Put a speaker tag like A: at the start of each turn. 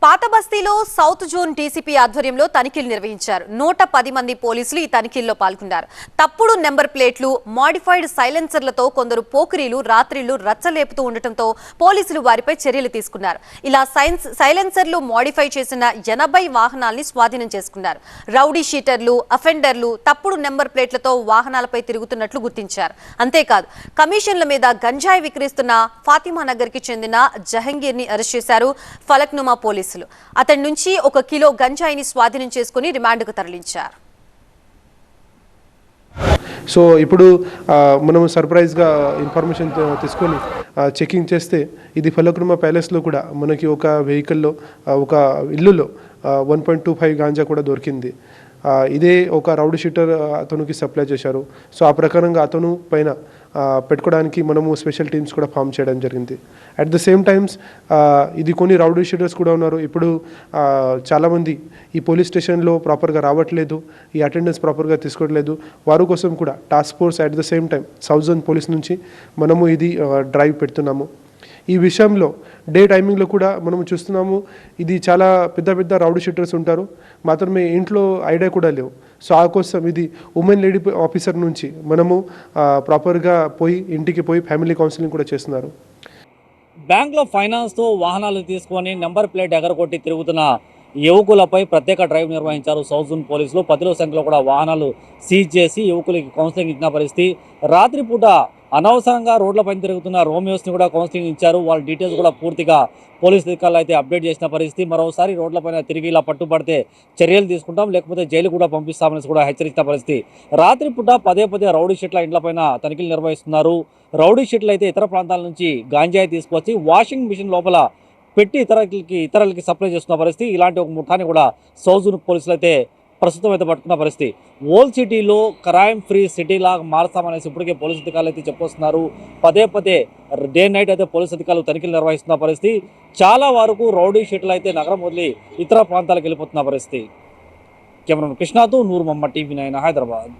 A: పాత బస్తీలో south zone DCP ఆధ్వర్యంలో తనిఖీలు నిర్వహించారు. 110 మంది పోలీసులు ఈ తనిఖీల్లో పాల్గొన్నారు. తప్పుడు నెంబర్ ప్లేట్లు, మాడిఫైడ్ సైలెన్సర్లతో కొందరు పోకిరీలు రాత్రిళ్లు రచ్చలేపుతూ ఉండటంతో పోలీసులు వారిపై చర్యలు తీసుకున్నారు. ఇలా సైలెన్సర్లు మాడిఫై చేసిన 80 వాహనాల్ని స్వాధీనం చేసుకున్నారు. రౌడీ షీటర్లు, అఫెండర్లు తప్పుడు నెంబర్ ప్లేట్లతో వాహనాలపై తిరుగుతున్నట్లు గుర్తించారు. అంతేకాదు, కమిషన్ల మీద గంజాయి విక్రయిస్తున్న ఫాతిమా నగర్ కి చెందిన జహంగీర్ ని అరెస్ట్ చేశారు ఫలక్నుమా పోలీసులు. అతడి నుంచి 1 కిలో గంజాయిని స్వాధీనం చేసుకుని రిమాండ్కు తరలించారు.
B: సో ఇప్పుడు మనం సర్ప్రైజ్గా ఇన్ఫర్మేషన్ తీసుకొని చెకింగ్ చేస్తే ఇది ఫలక్నుమా ప్యాలెస్లో కూడా మనకి ఒక వెహికల్లో ఒక ఇల్లులో 1.25 గాంజా కూడా దొరికింది. ఇదే ఒక రౌడీ షీటర్ అతనికి సప్లై చేశారు. సో ఆ ప్రకారంగా అతను పైన పెట్టుకోవడానికి మనము స్పెషల్ టీమ్స్ కూడా ఫామ్ చేయడం జరిగింది. అట్ ద సేమ్ టైమ్స్ ఇది కొన్ని రౌడీ షీటర్స్ కూడా ఉన్నారు. ఇప్పుడు చాలామంది ఈ పోలీస్ స్టేషన్లో ప్రాపర్గా రావట్లేదు, ఈ అటెండెన్స్ ప్రాపర్గా తీసుకోవట్లేదు. వారి కోసం కూడా task force at the same time south zone police నుంచి మనము ఇది డ్రైవ్ పెడుతున్నాము. ఈ విషయంలో డే టైమింగ్లో కూడా మనం చూస్తున్నాము, ఇది చాలా పెద్ద పెద్ద రౌడీ షీటర్స్ ఉంటారు, మాత్రమే ఇంట్లో ఐడియా కూడా లేవు. సో ఆ కోసం ఇది ఉమెన్ లేడీ ఆఫీసర్ నుంచి మనము ప్రాపర్గా పోయి ఇంటికి పోయి ఫ్యామిలీ కౌన్సిలింగ్ కూడా చేస్తున్నారు.
C: బ్యాంక్లో ఫైనాన్స్తో వాహనాలు తీసుకొని నెంబర్ ప్లేట్ ఎగరగొట్టి తిరుగుతున్న యువకులపై ప్రత్యేక డ్రైవ్ నిర్వహించారు సౌత్ జోన్ పోలీసులు. 10ల సంఖ్యలో కూడా వాహనాలు సీజ్ చేసి యువకులకి కౌన్సిలింగ్ ఇచ్చిన పరిస్థితి. రాత్రిపూట అనవసరంగా రోడ్లపైన తిరుగుతున్న రోమియోస్ని కూడా కౌన్సిలింగ్ ఇచ్చారు. వాళ్ళ డీటెయిల్స్ కూడా పూర్తిగా పోలీస్ అధికారులు అయితే అప్డేట్ చేసిన పరిస్థితి. మరోసారి రోడ్లపైన తిరిగి ఇలా పట్టుబడితే చర్యలు తీసుకుంటాం, లేకపోతే జైలు కూడా పంపిస్తామని కూడా హెచ్చరించిన పరిస్థితి. రాత్రిపూట పదే రౌడీ షీట్ల ఇండ్లపైన తనిఖీలు నిర్వహిస్తున్నారు. రౌడీ షీట్లు అయితే ఇతర ప్రాంతాల నుంచి గాంజాయి తీసుకొచ్చి వాషింగ్ మిషన్ లోపల పెట్టి ఇతరులకి సప్లై చేస్తున్న పరిస్థితి. ఇలాంటి ఒక ముఠాన్ని కూడా సౌత్ జోన్ పోలీసులు అయితే ప్రస్తుతం అయితే పట్టుకున్న పరిస్థితి. ఓల్డ్ సిటీలో క్రైమ్ ఫ్రీ సిటీలాగా మారుస్తామనేసి ఇప్పటికే పోలీసు అధికారులు అయితే చెప్పొస్తున్నారు. పదే డే నైట్ అయితే పోలీసు అధికారులు తనిఖీలు నిర్వహిస్తున్న పరిస్థితి. చాలా వరకు రౌడీ షీట్లు అయితే నగరం వదిలి ఇతర ప్రాంతాలకు వెళ్ళిపోతున్న పరిస్థితి. కెమెరామెన్ కృష్ణతో నూర్ మొహమ్మద్, TV9 హైదరాబాద్.